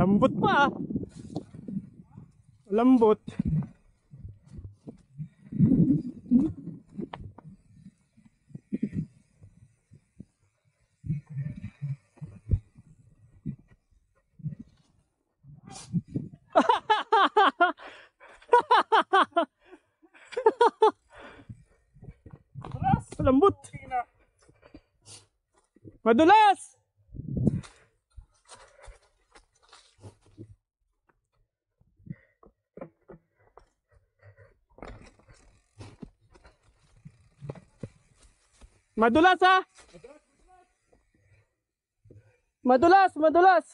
Lambot pa ah. Lambot. Lambot. Madulas. Madulas ha. Madulas, madulas.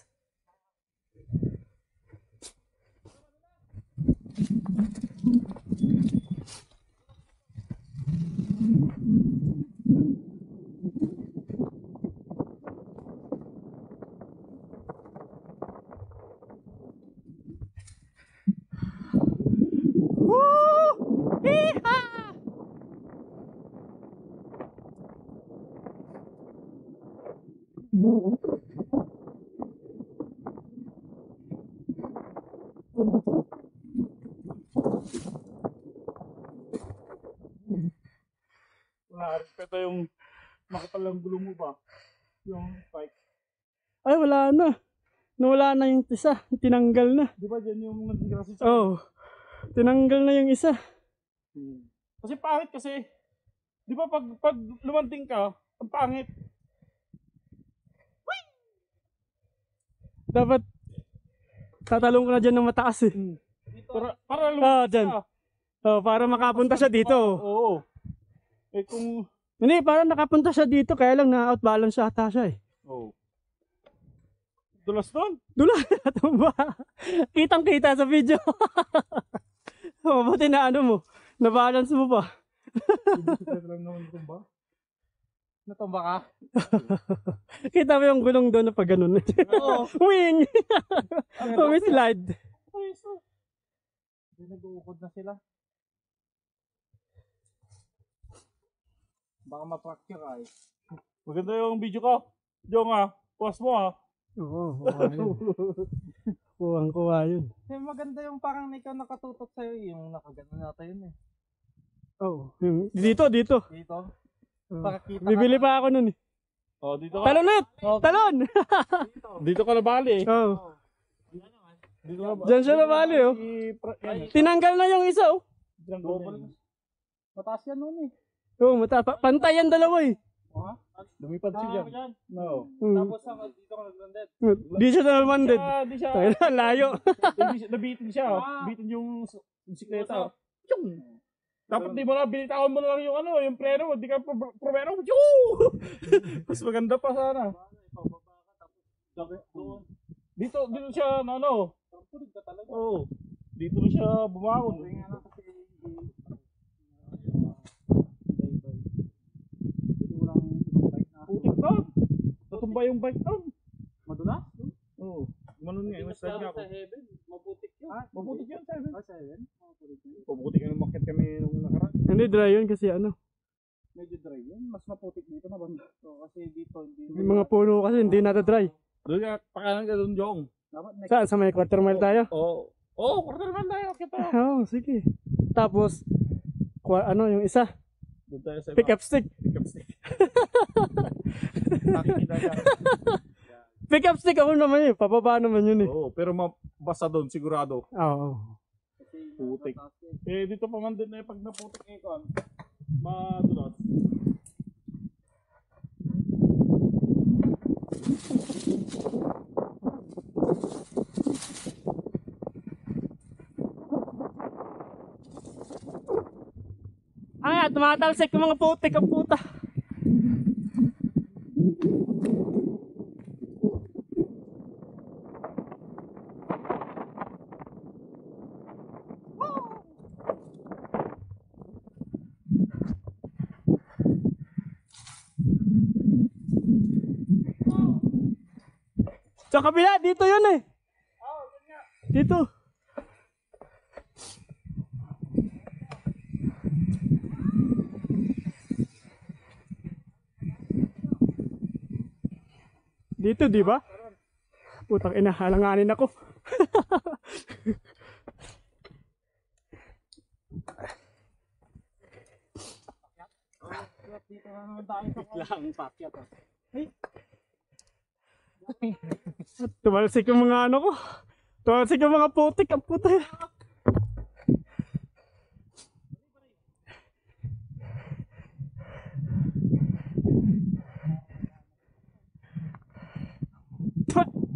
Woo! Hiha! Wala, respeto yung makapalang gulo mo ba? Yung spike. Ay, wala na. Nawala na yung isa. Tinanggal na. Di ba dyan yung nagsigrasi sa... Oh, tinanggal na yung isa. Kasi pangit kasi. Di ba pag lumanting ka, ang pangit. Dapat tatalong ka na dyan ng mataas eh. Para Ah, lumanting dyan. ka. Oh, para makapunta siya dito. Oo. Eh kung... Hindi, para nakapunta siya dito. Kaya lang na-outbalance siya ata siya eh. Oo. Dulas doon. Dula, tumba. Kitang-kita sa video. Oh, buti na ano mo. Na-balance mo pa. Bisikleta lang naman ito ba? Natumba ka? Kita mo yung gulong doon na pag ganun. Oo. Wing! Oh, may slide. Ay, so. Hindi nag-uukod na sila. Baka ma-fracture ay. Maganda yung video ko. Jong ah. Pause mo ah. Oo, kuwang-kuwa yun. Eh, maganda yung parang ikaw nakatutok sa'yo. Yung nakagano nata yun eh. Oh, dito. Dito. Oh. Para kita Bibili pa ako nun eh. Oh, dito ka. Talon ulit! Oh, Talon! dito ka nabali eh. Oh. Dito ka Diyan siya nabali oh. Tinanggal na yung isa oh. Mataas yan nun eh. Oh, pantay yan dalawa eh. Lumipad siya dyan. No. Tapos dito ka naglanded. Di siya nalmanded. Di siya. Layo. Nabitin siya. Bitin yung bisikleta. Yung. Dapat di mo na, binitawan mo na lang yung ano, yung preno. Di ka promeno. Mas maganda pa sana. Dito siya, ano. Oo. Dito na siya bumangon. Putik doon. Natumba yung bike doon. Madulas? Oo. Gumanon nga, i-slide nga ako. Maputik yun. Maputik yun, 7. Maputik yun, umakit kami nung nakaraan. Hindi dry yun kasi ano. Medyo dry yun. Mas maputik dito na banda. So, kasi dito hindi. Yung mga puno kasi hindi nata-dry. Doon ka, pakanan ka doon, Jong. Saan? Sa may quarter mile tayo? Oo. Oo, quarter man tayo. Kita. Oo, sige. Tapos, ano yung isa? Doon tayo sa iba. Pick up stick. Pick up stick. Nakikita siya. Pick up stick ako naman yun. Pababa naman yun eh. Oo, pero mabasa doon, sigurado. Oo. Putik. Eh, dito pa man din eh, pag naputik eh, kon. Madulas. Ay, tumatalsik yung mga putik ang puta. Sa kabila, dito yun eh. Dito. Dito, di ba? Putang ina, halanganin ako. Dito na naman tayo sa lang pakyat. Tumalsik yung mga ano ko. Tumalsik yung mga putik. Ang puta. Twa!